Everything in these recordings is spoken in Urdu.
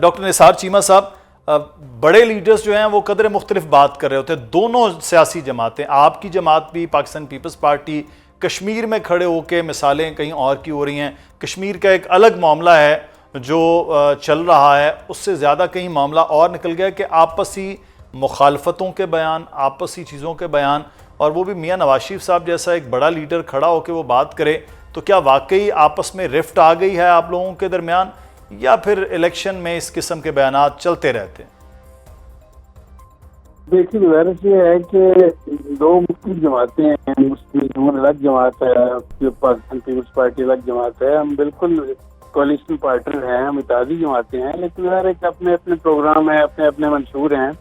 ڈاکٹر نثار چیمہ صاحب، بڑے لیڈرز جو ہیں وہ قدر مختلف بات کر رہے ہوتے ہیں، دونوں سیاسی جماعتیں، آپ کی جماعت بھی پاکستان پیپلز پارٹی کشمیر میں کھڑے ہو کے مثالیں کہیں اور کی ہو رہی ہیں، کشمیر کا ایک الگ معاملہ ہے جو چل رہا ہے، اس سے زیادہ کہیں معاملہ اور نکل گیا کہ آپسی مخالفتوں کے بیان، آپسی چیزوں کے بیان، اور وہ بھی میاں نواز شریف صاحب جیسا ایک بڑا لیڈر کھڑا ہو کے وہ بات کرے، تو کیا واقعی آپس میں رفٹ آ گئی ہے آپ لوگوں کے درمیان، یا پھر الیکشن میں اس قسم کے بیانات چلتے رہتے ہیں؟ دیکھیے غرض یہ ہے کہ دو مختلف جماعتیں ہیں، مسلم الگ جماعت ہے، پاکستان پیپلز پارٹی الگ جماعت ہے، ہم بالکل کولیشن پارٹنر ہیں، ہم اتحادی جماعتیں ہیں، لیکن ہر ایک اپنے اپنے پروگرام ہیں، اپنے اپنے منشور ہیں،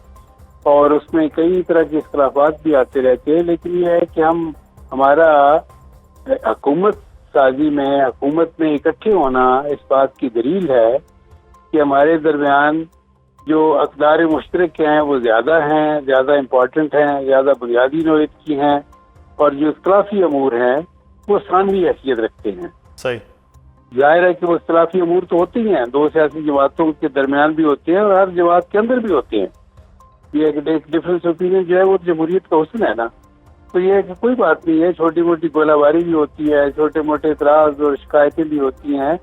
اور اس میں کئی طرح کے اختلافات بھی آتے رہتے ہیں، لیکن یہ ہے کہ ہمارا حکومت سازی میں، حکومت میں اکٹھے ہونا اس بات کی دلیل ہے کہ ہمارے درمیان جو اقدار مشترک ہیں وہ زیادہ ہیں، زیادہ امپورٹنٹ ہیں، زیادہ بنیادی نوعیت کی ہیں، اور جو اختلافی امور ہیں وہ ثانوی حیثیت رکھتے ہیں۔ صحیح، ظاہر ہے کہ وہ اختلافی امور تو ہوتے ہی ہیں، دو سیاسی جماعتوں کے درمیان بھی ہوتے ہیں اور ہر جماعت کے اندر بھی ہوتے ہیں، یہ ایک ڈفرینس اوپینین جو ہے وہ جمہوریت کا حسن ہے نا، تو یہ ہے کہ کوئی بات نہیں ہے، چھوٹی موٹی گولہ باری بھی ہوتی ہے، چھوٹے موٹے اعتراض اور شکایتیں بھی ہوتی ہیں،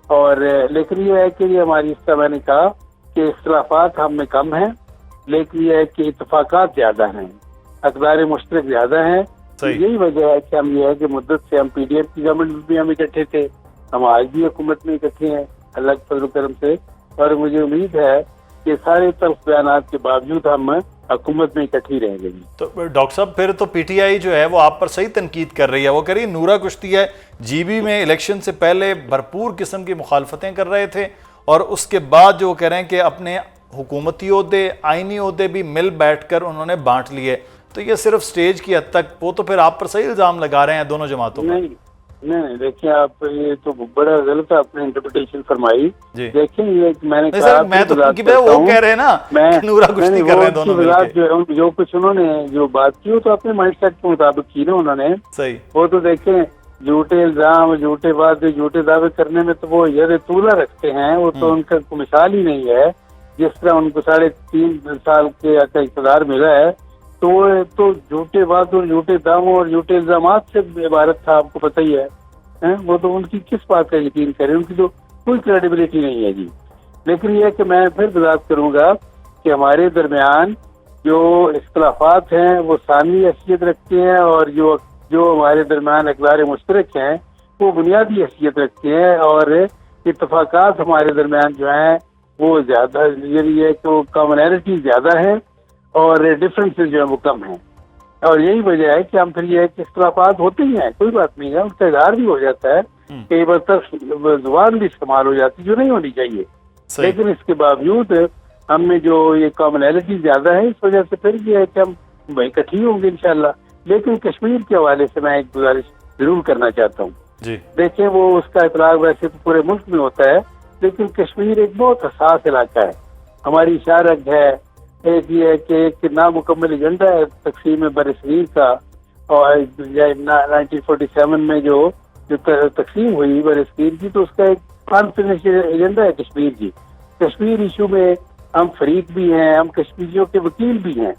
اور لیکن یہ ہے کہ یہ ہماری، اس طرح میں نے کہا کہ اختلافات ہم میں کم ہیں، لیکن یہ ہے کہ اتفاقات زیادہ ہیں، اقدار مشترک زیادہ ہیں۔ یہی وجہ ہے کہ ہم، یہ ہے کہ مدت سے ہم پی ڈی ایف کی گورنمنٹ بھی ہم اکٹھے تھے، ہم آج بھی حکومت میں اکٹھے ہیں اللہ کے فضل و کرم سے، اور مجھے امید ہے کہ سارے تلخ بیانات کے باوجود ہم حکومت میں اکٹھی رہیں گے۔ تو ڈاکٹر صاحب پھر تو پی ٹی آئی جو ہے وہ آپ پر صحیح تنقید کر رہی ہے، وہ کہہ رہی ہے نورا کشتی ہے جی بی میں الیکشن سے پہلے بھرپور قسم کی مخالفتیں کر رہے تھے، اور اس کے بعد جو کہہ رہے ہیں کہ اپنے حکومتی عہدے، آئینی عہدے بھی مل بیٹھ کر انہوں نے بانٹ لیے، تو یہ صرف سٹیج کی حد تک، وہ تو پھر آپ پر صحیح الزام لگا رہے ہیں دونوں جماعتوں پر۔ نہیں دیکھیں، آپ یہ تو بڑا غلط آپ نے انٹرپریٹیشن فرمائی۔ دیکھیں یہ میں نے کہا، میں تو وہ کہہ رہے ہیں نا کہ نورا کشتی کر رہے ہیں دونوں مل کے، جو کچھ انہوں نے جو بات کی وہ تو اپنے مائنڈ سیٹ کے مطابق کی نا انہوں نے، صحیح، وہ تو دیکھیں جھوٹے الزام، جھوٹے وعدے، جھوٹے دعوے کرنے میں تو وہ ید طولہ رکھتے ہیں، وہ تو ان کا مثال ہی نہیں ہے، جس طرح ان کو 3.5 سال کے اقتدار ملا ہے، تو جھوٹے وعدوں، جھوٹے دعووں اور جھوٹے الزامات سے عبارت تھا، آپ کو پتہ ہی ہے، وہ تو ان کی کس بات کا یقین کریں، ان کی تو کوئی کریڈیبلٹی نہیں ہے جی۔ لیکن یہ کہ میں پھر وضاحت کروں گا کہ ہمارے درمیان جو اختلافات ہیں وہ ثانوی حیثیت رکھتے ہیں، اور جو ہمارے درمیان اقدار مشترک ہیں وہ بنیادی حیثیت رکھتے ہیں، اور اتفاقات ہمارے درمیان جو ہیں وہ زیادہ، یہ کہ وہ کامنالٹی زیادہ ہیں اور ڈفرینسز جو ہیں وہ کم ہیں، اور یہی وجہ ہے کہ ہم پھر یہ ہے کہ اختلافات ہوتے ہی ہیں، کوئی بات نہیں ہے، ان کا اظہار بھی ہو جاتا ہے، کئی بار تک زبان بھی استعمال ہو جاتی جو نہیں ہونی چاہیے، لیکن اس کے باوجود ہم میں جو یہ کامنالٹی زیادہ ہے، اس وجہ سے پھر یہ ہے کہ ہم اکٹھی ہوں گے انشاءاللہ۔ لیکن کشمیر کے حوالے سے میں ایک گزارش ضرور کرنا چاہتا ہوں۔ دیکھیں، وہ اس کا اطلاق ویسے تو پورے ملک میں ہوتا ہے، لیکن کشمیر ایک بہت حساس علاقہ ہے، ہماری شارک ہے، ایک یہ ہے کہ ایک نامکمل ایجنڈا ہے تقسیم برصغیر کا، اور 1947 میں جو تقسیم ہوئی برصغیر کی، تو اس کا ایک انفنشڈ ایجنڈا ہے کشمیر کی۔ کشمیر ایشو میں ہم فریق بھی ہیں، ہم کشمیریوں کے وکیل بھی ہیں،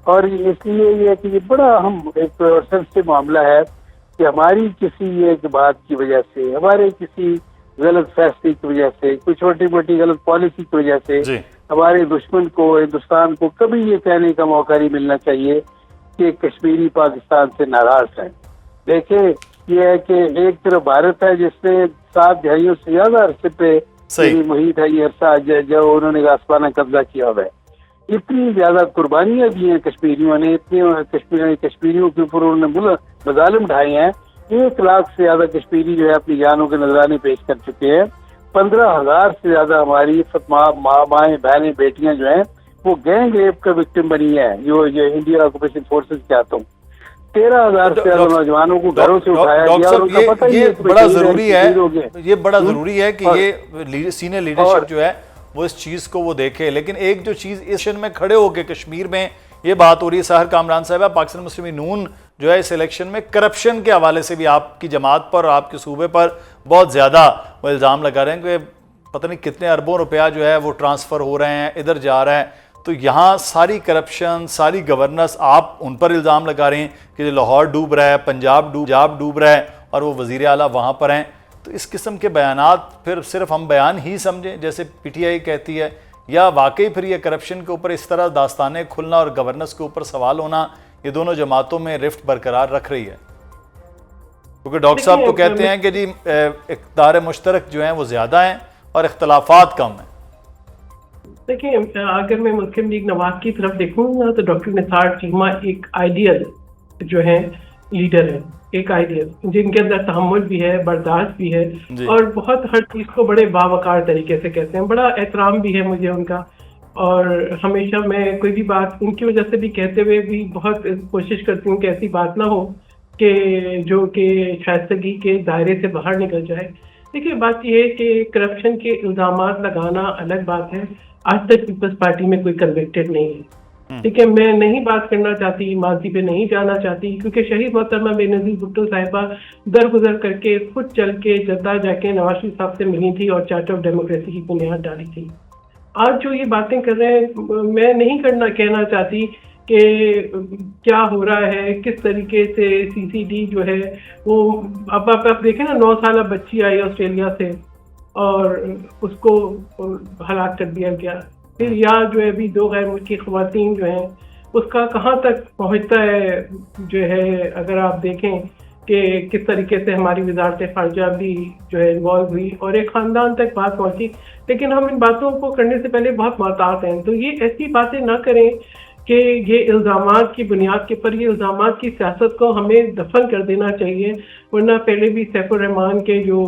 اور اس لیے یہ ہے کہ یہ بڑا اہم ایک سینسٹیو معاملہ ہے کہ ہماری کسی ایک بات کی وجہ سے، ہمارے کسی غلط فیصلے کی وجہ سے، کوئی چھوٹی موٹی غلط پالیسی کی وجہ سے ہمارے دشمن کو، ہندوستان کو کبھی یہ کہنے کا موقع نہیں ملنا چاہیے کہ کشمیری پاکستان سے ناراض ہیں۔ دیکھیں، یہ ہے کہ ایک طرف بھارت ہے جس نے 7 دہائیوں سے زیادہ عرصے پہ محیط ہے، یہ عرصہ جو انہوں نے آسمانہ قبضہ کیا ہوا ہے، اتنی زیادہ قربانیاں دی ہیں کشمیریوں نے، اتنے کشمیریوں کے اوپر انہوں نے مظالم ڈھائے ہیں، 1 لاکھ سے زیادہ کشمیری جو ہے اپنی جانوں کے نذرانے پیش کر چکے ہیں، 15,000 سے زیادہ ہماری مائیں، بہنیں، بیٹیاں جو ہیں وہ گینگ ریپ کا وکٹم بنی ہے، جو انڈین آکوپیشن فورسز کے ہاتھوں، 13,000 سے زیادہ نوجوانوں کو گھروں سے اٹھایا گیا، اور ان کا پتہ ہی یہ بڑا ضروری ہے کہ یہ سینئر لیڈرشپ جو ہے وہ اس چیز کو وہ دیکھے۔ لیکن ایک جو چیز ایشن میں کھڑے ہو کے کشمیر میں یہ بات ہو رہی ہے، ساحر کامران صاحبہ، پاکستان مسلم نون جو ہے اس الیکشن میں کرپشن کے حوالے سے بھی آپ کی جماعت پر اور آپ کے صوبے پر بہت زیادہ وہ الزام لگا رہے ہیں کہ پتہ نہیں کتنے اربوں روپیہ جو ہے وہ ٹرانسفر ہو رہے ہیں، ادھر جا رہا ہے. تو یہاں ساری کرپشن، ساری گورننس آپ ان پر الزام لگا رہے ہیں کہ لاہور ڈوب رہا ہے، پنجاب ڈوب رہا ہے اور وہ وزیر اعلیٰ وہاں پر ہیں. تو اس قسم کے بیانات پھر صرف ہم بیان ہی سمجھیں جیسے پی ٹی آئی کہتی ہے، یا واقعی پھر یہ کرپشن کے اوپر اس طرح داستانیں کھلنا اور گورننس کے اوپر سوال ہونا یہ دونوں جماعتوں میں رفٹ برقرار رکھ رہی ہے؟ کیونکہ ڈاکٹر صاحب تو کہتے ہیں کہ جی اقتدار مشترک جو ہیں وہ زیادہ ہیں اور اختلافات کم ہیں. دیکھیں، اگر میں مسلم لیگ نواز کی طرف دیکھوں گا تو ڈاکٹر نثار چیمہ ایک آئیڈیل جو ہے لیڈر ہے، ایک آئیڈیل جن کے اندر تحمل بھی ہے، برداشت بھی ہے اور بہت ہر چیز کو بڑے باوقار طریقے سے کہتے ہیں. بڑا احترام بھی ہے مجھے ان کا، اور ہمیشہ میں کوئی بھی بات ان کی وجہ سے بھی کہتے ہوئے بھی بہت کوشش کرتی ہوں کہ ایسی بات نہ ہو کہ جو کہ شائستگی کے دائرے سے باہر نکل جائے. دیکھیے، بات یہ ہے کہ کرپشن کے الزامات لگانا الگ بات ہے. آج تک پیپلز پارٹی میں کوئی کنوکٹڈ نہیں ہے. ٹھیک ہے، میں نہیں بات کرنا چاہتی، ماضی پہ نہیں جانا چاہتی، کیونکہ شہید محترمہ بے نظیر بھٹو صاحبہ درگزر کر کے خود چل کے جدہ جا کے نواز شریف صاحب سے ملی تھی اور چارٹر آف ڈیموکریسی کی بنیاد ڈالی تھی. آج جو یہ باتیں کر رہے ہیں، میں نہیں کہنا چاہتی کہ کیا ہو رہا ہے، کس طریقے سے سی سی ڈی جو ہے وہ اب آپ دیکھیں نا، 9 سالہ بچی آئی آسٹریلیا سے اور اس کو ہلاک کر دیا گیا. پھر یا جو ہے ابھی 2 غیر ملکی خواتین جو ہیں اس کا کہاں تک پہنچتا ہے جو ہے، اگر آپ دیکھیں کہ کس طریقے سے ہماری وزارت خارجہ بھی جو ہے انوالو ہوئی اور ایک خاندان تک بات پہنچی. لیکن ہم ان باتوں کو کرنے سے پہلے بہت محتاط ہیں. تو یہ ایسی باتیں نہ کریں کہ یہ الزامات کی بنیاد کے پر، یہ الزامات کی سیاست کو ہمیں دفن کر دینا چاہیے. ورنہ پہلے بھی سیف الرحمان کے جو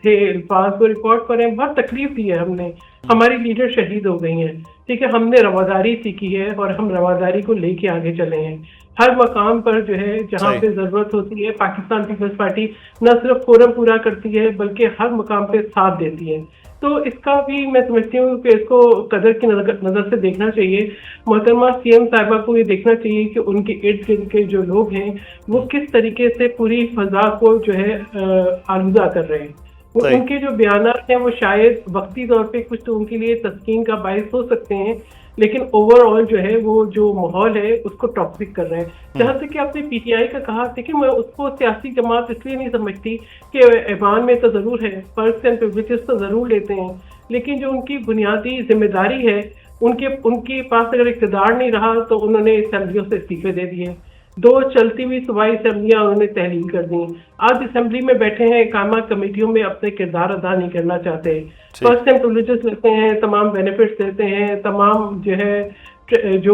تھے الفاظ کو ریکارڈ پر ہیں، بہت تکلیف دی ہے ہم نے. ہماری لیڈر شہید ہو گئی ہیں، ٹھیک ہے، ہم نے رواداری سیکھی ہے اور ہم رواداری کو لے کے آگے چلے ہیں. ہر مقام پر جو ہے جہاں پہ ضرورت ہوتی ہے، پاکستان پیپلز پارٹی نہ صرف فورم پورا کرتی ہے بلکہ ہر مقام پہ ساتھ دیتی ہے. تو اس کا بھی میں سمجھتی ہوں کہ اس کو قدر کی نظر سے دیکھنا چاہیے. محترمہ سی ایم صاحبہ کو یہ دیکھنا چاہیے کہ ان کے ارد گرد کے جو لوگ ہیں وہ کس طریقے سے پوری فضا کو جو ہے آلودہ کر رہے ہیں. ان کے جو بیانات ہیں وہ شاید وقتی طور پہ کچھ تو ان کے لیے تسکین کا باعث ہو سکتے ہیں، لیکن اوور آل جو ہے وہ جو ماحول ہے اس کو ٹاکسک کر رہے ہیں. جہاں تک کہ آپ نے پی ٹی آئی کا کہا، دیکھیں میں اس کو سیاسی جماعت اس لیے نہیں سمجھتی کہ ایوان میں تو ضرور ہے، پرکس اینڈ پریولیجز تو ضرور لیتے ہیں، لیکن جو ان کی بنیادی ذمہ داری ہے ان کے پاس اگر اقتدار نہیں رہا تو انہوں نے اسمبلیوں سے استعفے دے دیے. 2 چلتی ہوئی صوبائی اسمبلیاں انہوں نے تحلیل کر دی. آج اسمبلی میں بیٹھے ہیں، قائمہ کمیٹیوں میں اپنے کردار ادا نہیں کرنا چاہتے، فرسٹ اینڈ پریولیجز لیتے ہیں، تمام بینیفٹس لیتے ہیں، تمام جو ہے جو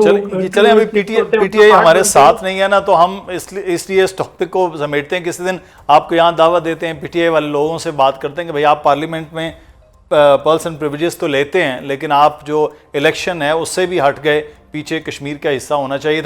چلیں ابھی پی ٹی آئی ہمارے ساتھ نہیں ہے نا، تو ہم اس لیے اس ٹاپک کو سمیٹتے ہیں. کسی دن آپ کو یہاں دعوت دیتے ہیں، پی ٹی آئی والے لوگوں سے بات کرتے ہیں کہ بھائی آپ پارلیمنٹ میں پرس اینڈ پریویلیجز تو لیتے ہیں لیکن آپ جو الیکشن ہے اس سے بھی ہٹ گئے، پیچھے کشمیر کا حصہ ہونا چاہیے تھے.